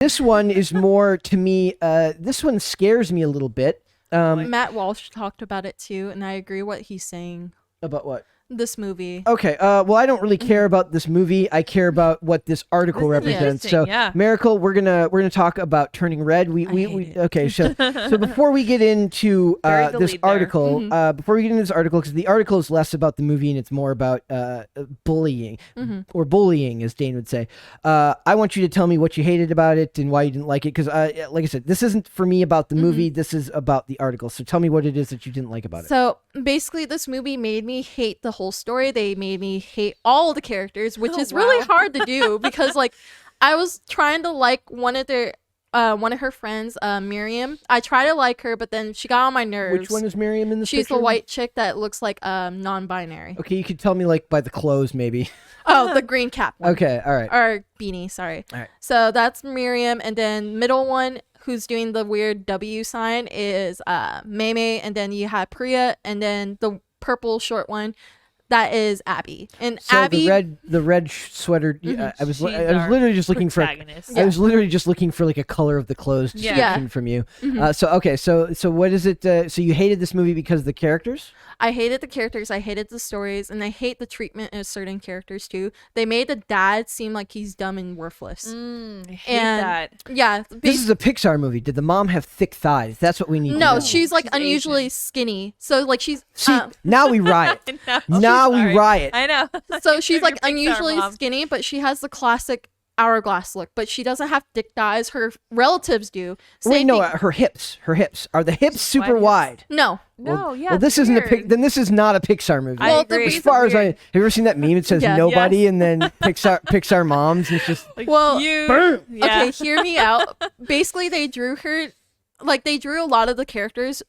This one is more to me. This one scares me a little bit. Matt Walsh talked about it too, and I agree what he's saying. About what? This movie. Okay. Well, I don't really care about this movie. I care about what this article represents. So, Miracle, we're gonna talk about Turning Red. Okay. So before we get into this article, because the article is less about the movie and it's more about bullying or bullying, as Dane would say. I want you to tell me what you hated about it and why you didn't like it. Because, like I said, this isn't for me about the movie. This is about the article. So tell me what it is that you didn't like about it. So basically, this movie made me hate the whole story. They made me hate all the characters, which is really hard to do because like I was trying to like one of her friends, Miriam. I try to like her, but then she got on my nerves. Which one is Miriam in this She's picture? the white chick that looks like non-binary. Okay, you could tell me like by the clothes maybe. Oh, the green cap one. Okay, all right. Or beanie, sorry. All right. So that's Miriam, and then middle one who's doing the weird W sign is Maymay, and then you have Priya, and then the purple short one, that is Abby. And so Abby, the red sweater. I was literally just looking for. I was literally just looking for like a color of the clothes description from you. So what is it? So you hated this movie because of the characters? I hated the characters. I hated the stories, and I hate the treatment of certain characters too. They made the dad seem like he's dumb and worthless. I hate that. Yeah, this is a Pixar movie. Did the mom have thick thighs? That's what we need. No, to know. she's like unusually skinny. So like she's now we riot. Now we riot. I know. So she's like unusually skinny, but she has the classic hourglass look, but she doesn't have thick thighs. Her relatives do. Wait, no, her hips. Are the hips super wide? No. Well, this isn't then this is not a Pixar movie. I agree. As far as have you ever seen that meme? It says nobody and then Pixar moms. And it's just like, boom. Okay, hear me out. Basically, they drew a lot of the characters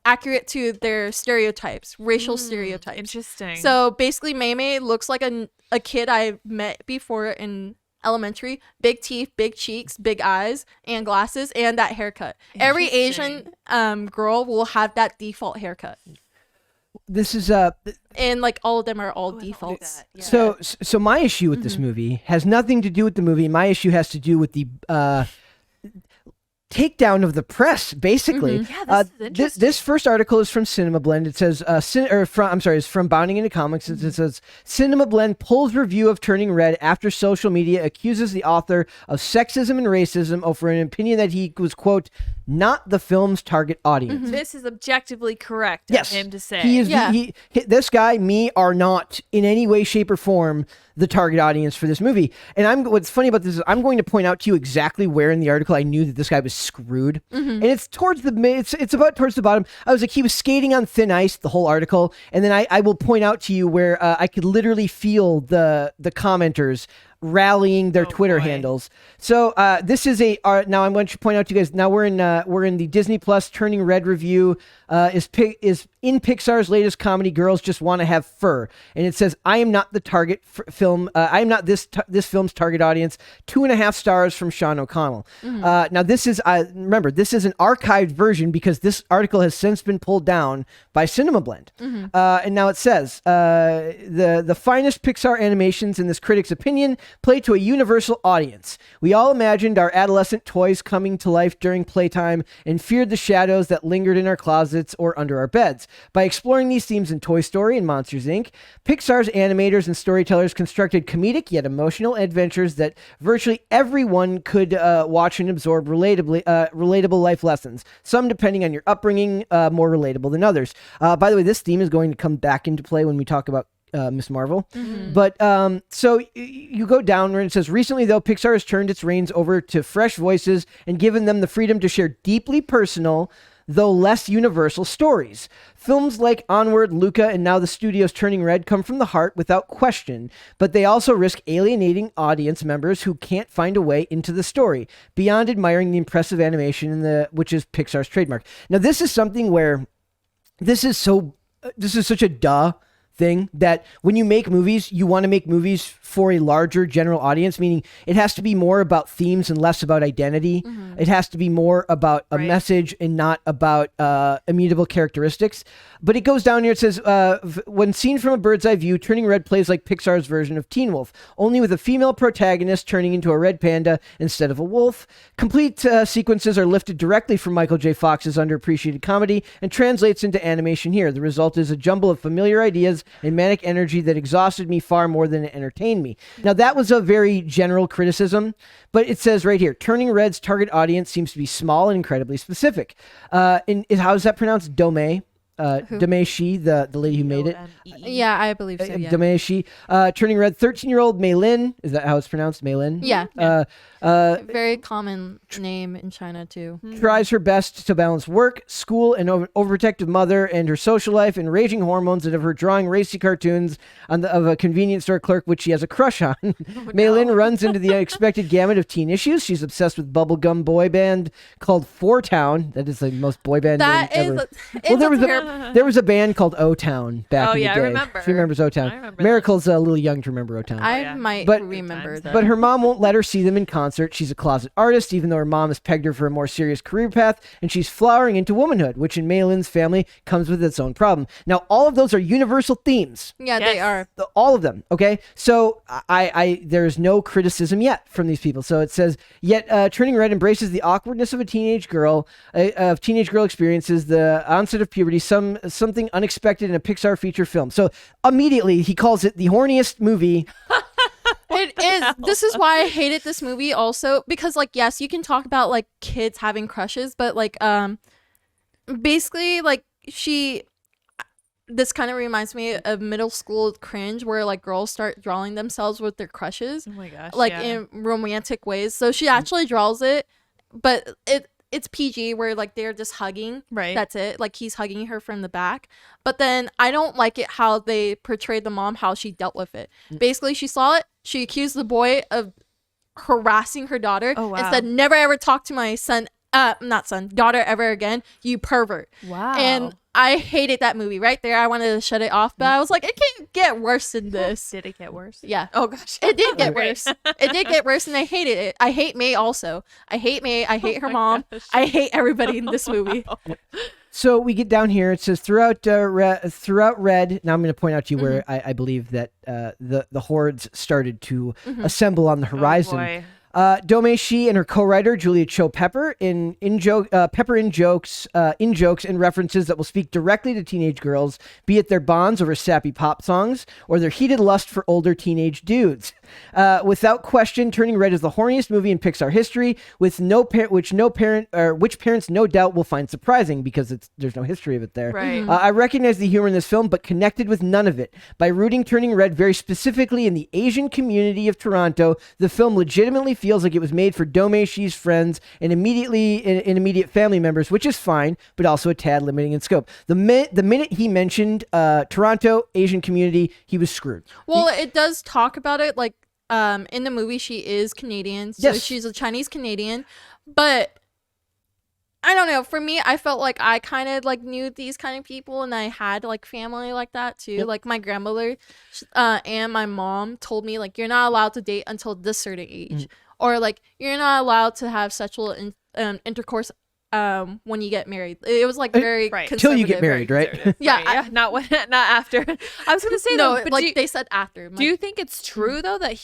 accurate to their stereotypes, racial stereotypes. Interesting. So basically, Maymay looks like a kid I met before in elementary. Big teeth, big cheeks, big eyes, and glasses, and that haircut. Every Asian girl will have that default haircut. This is and like all of them are all defaults. So my issue with this movie has nothing to do with the movie. My issue has to do with the takedown of the press, basically. This first article is from CinemaBlend. It says, it's from Bounding into Comics. It says, CinemaBlend pulls review of Turning Red after social media accuses the author of sexism and racism over an opinion that he was, quote, not the film's target audience. This is objectively correct of him to say. He is this guy, me, are not in any way, shape, or form the target audience for this movie. And what's funny about this is I'm going to point out to you exactly where in the article I knew that this guy was screwed. And it's towards it's about towards the bottom. I was like, he was skating on thin ice the whole article. And then I will point out to you where I could literally feel the commenters rallying their Twitter handles. So this is now I'm going to point out to you guys. Now we're in the Disney Plus Turning Red review. Is in Pixar's latest comedy, Girls Just Want to Have Fur, and it says, I am not the target film. I am not this film's target audience. 2.5 stars from Sean O'Connell. Now this is remember, this is an archived version because this article has since been pulled down by CinemaBlend. And now it says the finest Pixar animations in this critic's opinion play to a universal audience. We all imagined our adolescent toys coming to life during playtime and feared the shadows that lingered in our closets or under our beds. By exploring these themes in Toy Story and Monsters, Inc., Pixar's animators and storytellers constructed comedic yet emotional adventures that virtually everyone could watch and absorb relatable life lessons, some depending on your upbringing, more relatable than others. By the way, this theme is going to come back into play when we talk about Miss Marvel. But so you go down where it says, recently though, Pixar has turned its reins over to fresh voices and given them the freedom to share deeply personal, though less universal stories. Films like Onward, Luca, and now the studio's Turning Red come from the heart without question, but they also risk alienating audience members who can't find a way into the story, beyond admiring the impressive animation which is Pixar's trademark. Now this is something where this is such a duh thing that when you make movies, you want to make movies for a larger general audience, meaning it has to be more about themes and less about identity. It has to be more about a message and not about immutable characteristics. But it goes down here. It says, when seen from a bird's eye view, Turning Red plays like Pixar's version of Teen Wolf, only with a female protagonist turning into a red panda instead of a wolf. Complete sequences are lifted directly from Michael J. Fox's underappreciated comedy and translates into animation here. The result is a jumble of familiar ideas and manic energy that exhausted me far more than it entertained me. Now, that was a very general criticism, but it says right here, Turning Red's target audience seems to be small and incredibly specific. How is that pronounced? Domei? Domei Shi, the lady who made it. Yeah, I believe so. Yeah. Domei Shi. Turning Red, 13-year-old Mei Lin. Is that how it's pronounced? Mei Lin? Yeah. Very common name in China too. Tries her best to balance work, school, and overprotective mother and her social life and raging hormones that have her drawing racy cartoons of a convenience store clerk, which she has a crush on. Mei Lin runs into the unexpected gamut of teen issues. She's obsessed with bubblegum boy band called Four Town. That is the most boy band name ever. There was a band called O-Town back in the day. I remember. She remembers O-Town. I remember Miracle's a little young to remember O-Town. I might remember that. But her mom won't let her see them in concert. She's a closet artist, even though her mom has pegged her for a more serious career path, and she's flowering into womanhood, which in Mei Lin's family comes with its own problem. Now, all of those are universal themes. Yeah, they are. All of them, okay? So there's no criticism yet from these people. So it says, yet Turning Red embraces the awkwardness of a teenage girl, experiences the onset of puberty, something unexpected in a Pixar feature film. So immediately he calls it the horniest movie. It is. This is why I hated this movie also, because like, yes, you can talk about like kids having crushes, but like basically like this kind of reminds me of middle school cringe where like girls start drawing themselves with their crushes. Oh my gosh. Like in romantic ways. So she actually draws it, but it's PG where like they're just hugging. Right. That's it. Like he's hugging her from the back. But then I don't like it how they portrayed the mom, how she dealt with it. Basically, she saw it. She accused the boy of harassing her daughter and said, never ever talk to my daughter ever again, you pervert. Wow. And I hated that movie right there. I wanted to shut it off, but I was like, it can't get worse than this. Did it get worse? Yeah. Oh gosh. It did get worse. It did get worse, and I hated it. I hate May also. I hate May. I hate her mom. Gosh. I hate everybody in this movie. So we get down here. It says throughout Red. Now I'm going to point out to you where I believe that the hordes started to assemble on the horizon. Oh boy. Domei Shi and her co-writer Julia Cho pepper in jokes and references that will speak directly to teenage girls, be it their bonds over sappy pop songs or their heated lust for older teenage dudes. Without question, Turning Red is the horniest movie in Pixar history, which parents no doubt will find surprising because there's no history of it there. Right. I recognize the humor in this film, but connected with none of it. By rooting Turning Red very specifically in the Asian community of Toronto, the film legitimately feels like it was made for Domei Shi's friends and immediate family members, which is fine, but also a tad limiting in scope. The minute he mentioned Toronto, Asian community, he was screwed. Well, it does talk about it, like, in the movie, she is Canadian, so yes. She's a Chinese Canadian, but I don't know. For me, I felt like I kind of like knew these kind of people, and I had like family like that too. Yep. Like my grandmother and my mom told me like you're not allowed to date until this certain age, or like you're not allowed to have sexual intercourse when you get married. It was like very until you get married, right? Yeah, not after. I was gonna say no, though, but like they said after. Do you think it's true though that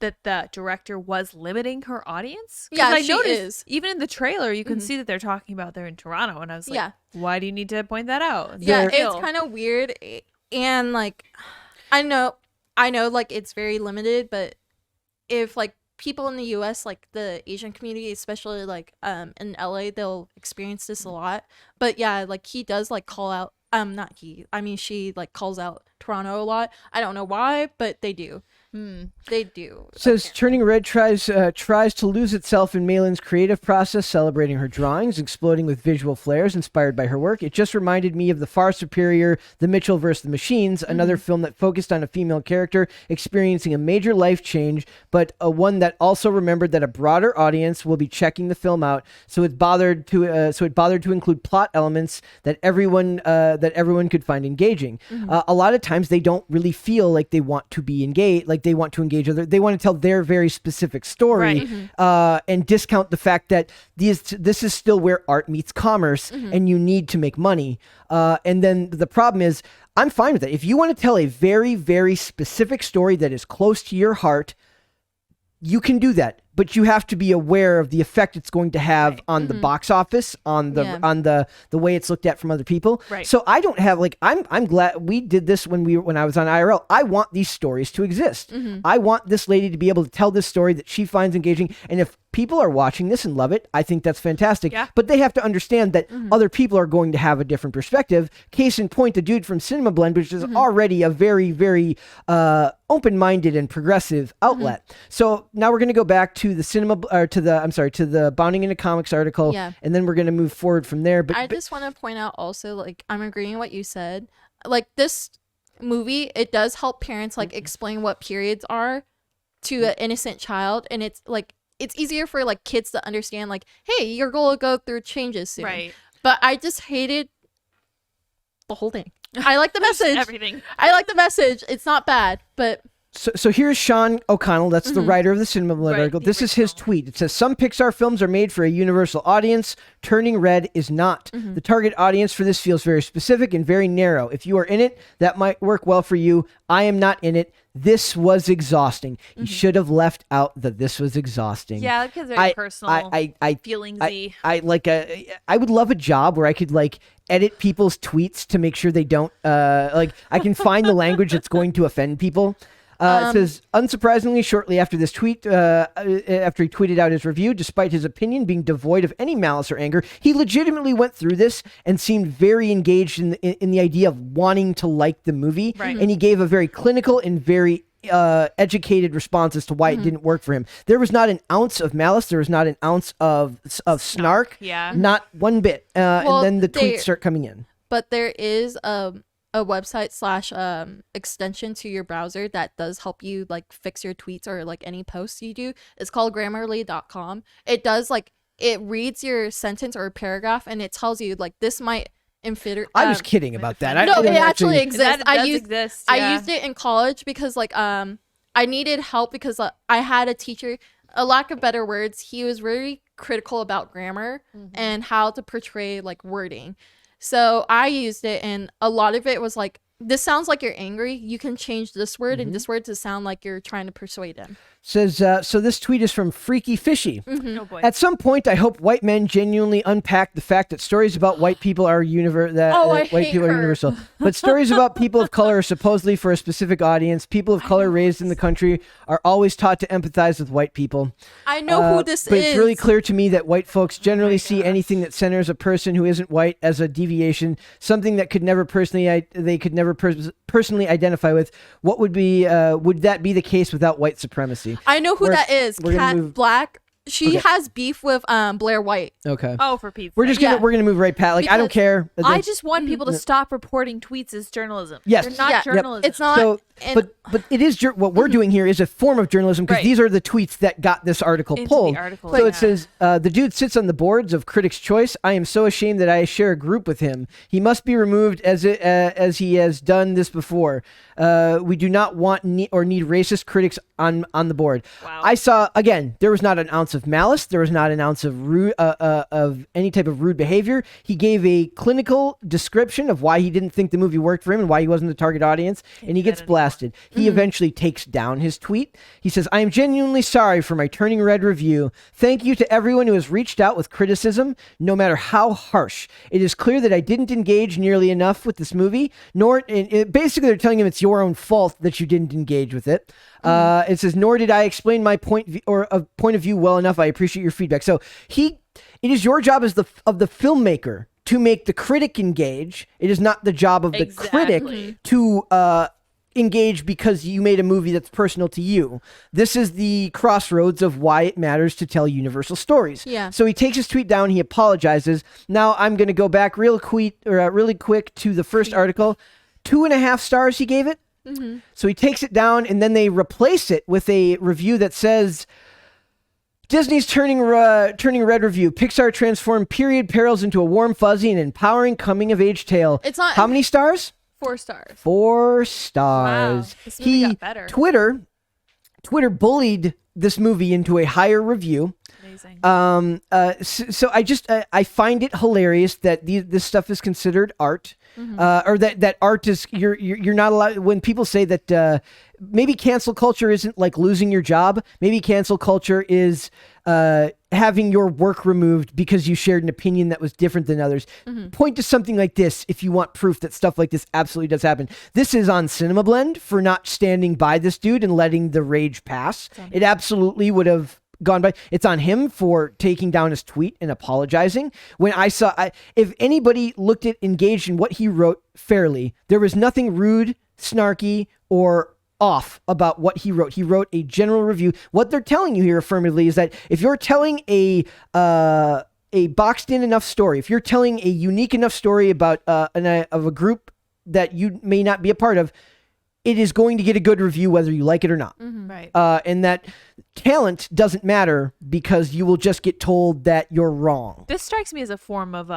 the director was limiting her audience? Yeah, I she noticed is. even in the trailer you can see that they're talking about they're in Toronto, and I was like, why do you need to point that out? Yeah, it's kind of weird, and like I know, like it's very limited, but if like people in the US, like the Asian community, especially like in LA, they'll experience this a lot. But yeah, like he does like call out she like calls out Toronto a lot. I don't know why, but they do. They do. Says Turning Red tries to lose itself in Malin's creative process, celebrating her drawings, exploding with visual flares inspired by her work. It just reminded me of the far superior The Mitchell vs. the Machines, another film that focused on a female character experiencing a major life change, but one that also remembered that a broader audience will be checking the film out, so it bothered to include plot elements that everyone could find engaging. A lot of times they don't really feel like they want to be engaged, like they want to engage other. They want to tell their very specific story, and discount the fact that this is still where art meets commerce, and you need to make money. And then the problem is, I'm fine with it. If you want to tell a very, very specific story that is close to your heart, you can do that, but you have to be aware of the effect it's going to have on the box office, on the way it's looked at from other people. Right. So I don't have I'm glad we did this when I was on IRL. I want these stories to exist. I want this lady to be able to tell this story that she finds engaging, and if people are watching this and love it, I think that's fantastic. Yeah. But they have to understand that other people are going to have a different perspective. Case in point, the dude from CinemaBlend, which is already a very, very open-minded and progressive outlet. So now we're going to go back to the to the Bounding into Comics article, and then we're going to move forward from there. But I just want to point out also, like, I'm agreeing with what you said. Like, this movie, it does help parents like explain what periods are to an innocent child, and it's like, it's easier for like kids to understand, like, hey, you're going to go through changes soon. Right. But I just hated the whole thing. I like the message. Everything. I like the message. It's not bad, but So here's Sean O'Connell, that's the writer of the CinemaBlend article. This is his tweet. It says, some Pixar films are made for a universal audience. Turning Red is not. The target audience for this feels very specific and very narrow. If you are in it, that might work well for you. I am not in it. This was exhausting. You should have left out the "this was exhausting." Yeah, because very personal, feelingsy. I would love a job where I could like edit people's tweets to make sure they don't I can find the language that's going to offend people. It says, unsurprisingly, shortly after this tweet, after he tweeted out his review, despite his opinion being devoid of any malice or anger, he legitimately went through this and seemed very engaged in the idea of wanting to like the movie. Right. And he gave a very clinical and very educated response as to why it didn't work for him. There was not an ounce of malice. There was not an ounce of snark. Yeah. Not one bit. And then the tweets start coming in. But there is a website / extension to your browser that does help you like fix your tweets or like any posts you do. It's called Grammarly.com. It does it reads your sentence or paragraph and it tells you like this might inferior. I was kidding about that. No, it actually exists. I used it in college because I needed help because I had a teacher, a lack of better words, he was very critical about grammar and how to portray like wording. So I used it, and a lot of it was like, this sounds like you're angry. You can change this word and this word to sound like you're trying to persuade him. Says, so this tweet is from Freaky Fishy. Oh boy. At some point, I hope white men genuinely unpack the fact that stories about white people are universal. But stories about people of color are supposedly for a specific audience. People of color raised in the country are always taught to empathize with white people. I know who this but is. It's really clear to me that white folks generally see anything that centers a person who isn't white as a deviation, something that could never personally identify with. What would that be the case without white supremacy? I know who that is. Kat Black. She has beef with Blair White. Okay. Oh, for Pete's We're gonna move right past. Like, I don't care. I just want people to stop reporting tweets as journalism. Yes. They're not journalism. It's not. So, but it is what we're doing here is a form of journalism because these are the tweets that got this article pulled. The article, so it says, the dude sits on the boards of Critics' Choice. I am so ashamed that I share a group with him. He must be removed as he has done this before. We do not want need racist critics on the board. Wow. I saw, again, there was not an ounce of malice. There was not an ounce of rude, of any type of rude behavior. He gave a clinical description of why he didn't think the movie worked for him and why he wasn't the target audience, and he gets blasted. He eventually takes down his tweet. He says, I am genuinely sorry for my Turning Red review. Thank you to everyone who has reached out with criticism, no matter how harsh. It is clear that I didn't engage nearly enough with this movie, basically they're telling him it's your own fault that you didn't engage with it. It says, nor did I explain my point of view well enough. I appreciate your feedback. So it is your job as the filmmaker to make the critic engage. It is not the job of the critic to engage because you made a movie that's personal to you. This is the crossroads of why it matters to tell universal stories. Yeah. So he takes his tweet down. He apologizes. Now I'm going to go back really quick to the first article. 2.5 stars he gave it. Mm-hmm. So he takes it down, and then they replace it with a review that says, Disney's turning red review. Pixar transformed period perils into a warm, fuzzy, and empowering coming-of-age tale. It's not. How many stars? 4 stars. 4 stars. Wow. This movie got better. Twitter bullied this movie into a higher review. Amazing. So I find it hilarious that this stuff is considered art, or that art is you're not allowed. When people say that maybe cancel culture isn't like losing your job, maybe cancel culture is having your work removed because you shared an opinion that was different than others. Point to something like this if you want proof that stuff like this absolutely does happen. This is on CinemaBlend for not standing by this dude and letting the rage pass. It absolutely would have gone by. It's on him for taking down his tweet and apologizing. When if anybody looked at engaged in what he wrote fairly, there was nothing rude, snarky, or off about what he wrote. He wrote a general review. What they're telling you here affirmatively is that if you're telling a boxed in enough story, if you're telling a unique enough story about of a group that you may not be a part of, it is going to get a good review whether you like it or not. Right. And that talent doesn't matter because you will just get told that you're wrong. This strikes me as a form of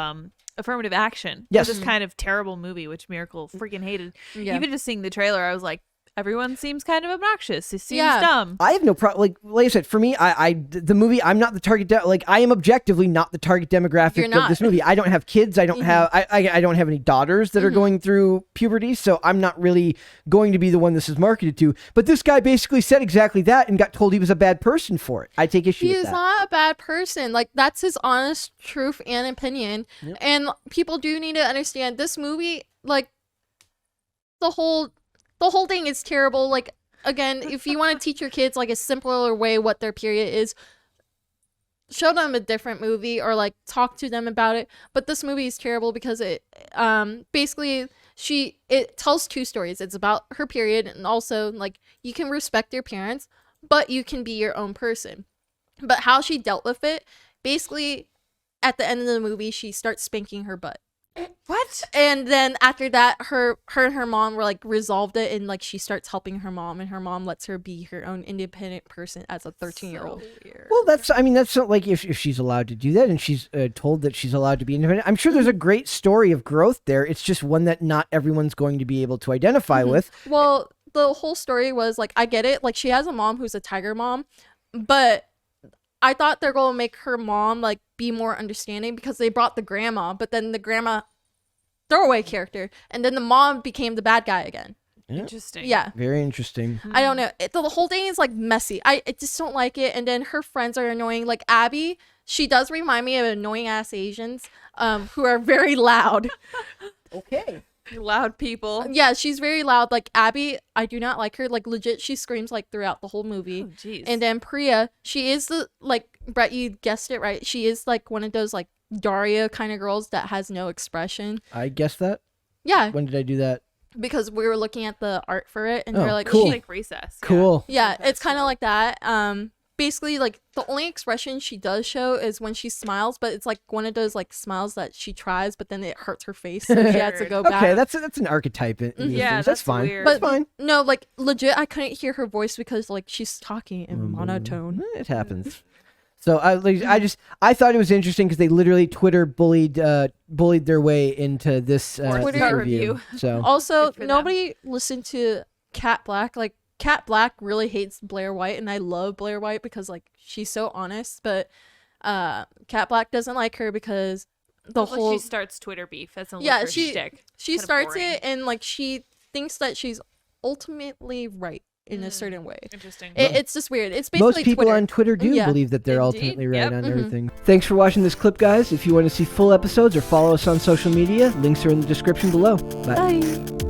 affirmative action. Yes. For this kind of terrible movie, which Miracle freaking hated. Yeah. Even just seeing the trailer, I was like, everyone seems kind of obnoxious. It seems Yeah. dumb. I have no problem. Like I said, for me, the movie, I'm not the target. I am objectively not the target demographic You're of not. this movie. I don't have kids. I don't have. I don't have any daughters that are going through puberty, so I'm not really going to be the one this is marketed to. But this guy basically said exactly that and got told he was a bad person for it. I take issue He with is that. not a bad person. Like, that's his honest truth and opinion. Yep. And people do need to understand this movie, like, the whole thing is terrible. Like, again, if you want to teach your kids like a simpler way what their period is, show them a different movie or like talk to them about it. But this movie is terrible because it basically it tells 2 stories. It's about her period, and also like you can respect your parents, but you can be your own person. But how she dealt with it, basically at the end of the movie, she starts spanking her butt. What? And then after that, her and her mom were like resolved it, and like she starts helping her mom, and her mom lets her be her own independent person as a 13-year-old. Well, that's not like if she's allowed to do that and she's told that she's allowed to be independent. I'm sure there's a great story of growth there. It's just one that not everyone's going to be able to identify with. Well, the whole story was like, I get it. Like, she has a mom who's a tiger mom, but I thought they're going to make her mom like be more understanding because they brought the grandma, but then the grandma throwaway character, and then the mom became the bad guy again. Interesting. Yeah. Very interesting. I don't know. The whole thing is like messy. I just don't like it. And then her friends are annoying. Like Abby, she does remind me of annoying ass Asians who are very loud. Okay. Loud people. Yeah, she's very loud. Like Abby, I do not like her. Like legit, she screams like throughout the whole movie. Oh, jeez. And then Priya, she is the, like, Brett, you guessed it right. She is like one of those like Daria kind of girls that has no expression. I guessed that. Yeah, When did I do that? because we were looking at the art for it, and Oh, they're like, cool. she- Like Recess. Cool. yeah, it's kind of like that. Basically, like the only expression she does show is when she smiles, but it's like one of those like smiles that she tries, but then it hurts her face, so she has to go back. Okay, that's an archetype. In these Yeah, things. that's fine. weird. That's But fine. no, like legit, I couldn't hear her voice because like she's talking in monotone. It happens. So I thought it was interesting because they literally Twitter bullied their way into this Twitter review. So Also, Good for them. nobody listened to Cat Black. Like Cat Black really hates Blair White, and I love Blair White because like she's so honest. But Cat Black doesn't like her because the Well, whole she starts Twitter beef. That's not Yeah, her she- shtick. she kinda starts boring. it, and like she thinks that she's ultimately right in a certain way. Interesting. It's just weird. It's basically most people Twitter. on Twitter do Yeah. believe that they're Indeed. ultimately right Yep. on Mhm. everything. Thanks for watching this clip, guys. If you want to see full episodes or follow us on social media, links are in the description below. Bye. Bye.